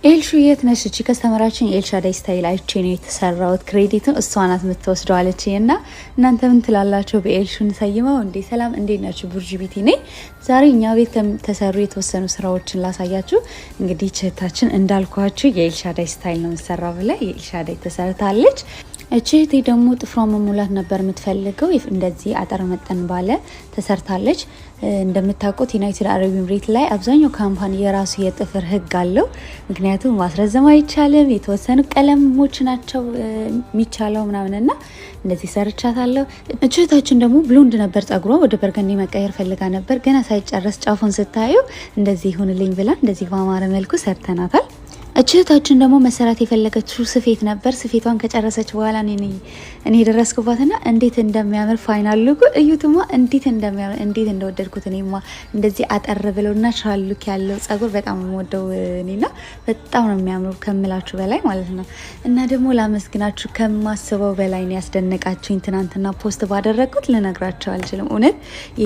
ኤልሹ የት ነሽ? እቺ ከስተመራችን ኤልሻዳይ ስታይል አይቼ ነው የተሰራው ክሬዲቱን እሷ ናት የምትወስደው አለችኝና እናንተ ምን ትላላችሁ? በኤልሹን ሰይመው እንዴ። ሰላም እንዴት ናችሁ? ቡርጂ ቤቲ ነኝ። ዛሬ እኛ ቤት ተሰሩ የተወሰኑ ስራዎችን ላሳያችሁ። እንግዲህ እህታችን እንዳልኳችሁ የኤልሻዳይ ስታይል ነው የምትሰራው ብላ የኤልሻዳይ ተሰርታለች። እቺ ደግሞ ጥፍሯን መሙላት ነበር የምትፈልገው። እንደዚህ አጠር መጠን ባለ ተሰርታለች። እንደምታውቁት ዩናይትድ አረብ ኤምሬት ላይ አብዛኛው ካምፓኒ የራሱ የጥፍር ህግ አለው። ምክንያቱም ማስረዘም አይቻልም። የተወሰኑ ቀለሞች ናቸው የሚቻለው ምናምንና እንደዚህ ሰርቻታለሁ። እህታችን ደግሞ ብሎንድ ነበር ጸጉሯ፣ ወደ በርገንዲ መቀየር ፈልጋ ነበር። ገና ሳይጨረስ ጫፉን ስታዩ እንደዚህ ይሁንልኝ ብላ እንደዚህ በአማረ መልኩ ሰርተናታል። እህታችን ደግሞ መሰራት የፈለገችው ስፌት ነበር። ስፌቷን ከጨረሰች በኋላ እኔ ደረስኩባትና እንዴት እንደሚያምር ፋይናል ሉክ እዩትማ፣ እንዴት እንደሚያምር እንዴት እንደወደድኩት። እኔማ እንደዚህ አጠር ብለውና ናቹራል ሉክ ያለው ጸጉር በጣም ወደው እኔና በጣም ነው የሚያምሩ ከምላችሁ በላይ ማለት ነው። እና ደግሞ ላመስግናችሁ ከማስበው በላይ ነው ያስደነቃችሁኝ። ትናንትና ፖስት ባደረኩት ልነግራችሁ አልችልም። እውነት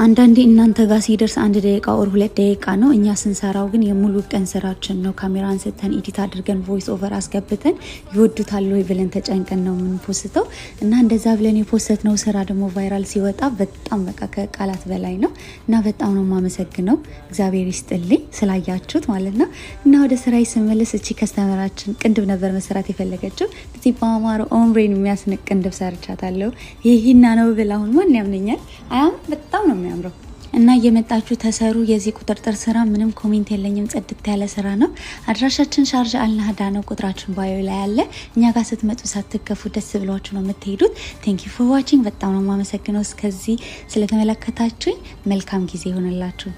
አንዳንዴ እናንተ ጋር ሲደርስ 1 ደቂቃ ወር 2 ደቂቃ ነው። እኛ ስንሰራው ግን የሙሉ ቀን ስራችን ነው። ካሜራ አንስተን ኤዲት አድርገን ቮይስ ኦቨር አስገብተን ይወዱታል ወይ ብለን ተጨንቀን ነው የምንፖስተው። እና እንደዛ ብለን የፖስተነው ስራ ደግሞ ቫይራል ሲወጣ በጣም በቃ ከቃላት በላይ ነው። እና በጣም ነው የማመሰግነው። እግዚአብሔር ይስጥልኝ ስላያችሁት ማለት ነው። እና ወደ ስራዬ ስመለስ እቺ ከስተመራችን ቅንድብ ነበር መሰራት የፈለገችው። እዚህ በአማረ ኦምሬን የሚያስንቅ ቅንድብ ሰርቻታለሁ። ይሄና ነው ብላ አሁን ማን ያምነኛል? በጣም ነው የሚያምረው። እና እየመጣችሁ ተሰሩ። የዚህ ቁጥጥር ስራ ምንም ኮሜንት የለኝም፣ ጽድት ያለ ስራ ነው። አድራሻችን ሻርጃ አልናህዳ ነው። ቁጥራችን ባዮ ላይ አለ። እኛ ጋር ስትመጡ ሳትከፉ ደስ ብሏችሁ ነው የምትሄዱት። ቴንክ ዩ ፎር ዋቺንግ። በጣም ነው የማመሰግነው እስከዚህ ስለተመለከታችሁኝ። መልካም ጊዜ ይሆንላችሁ።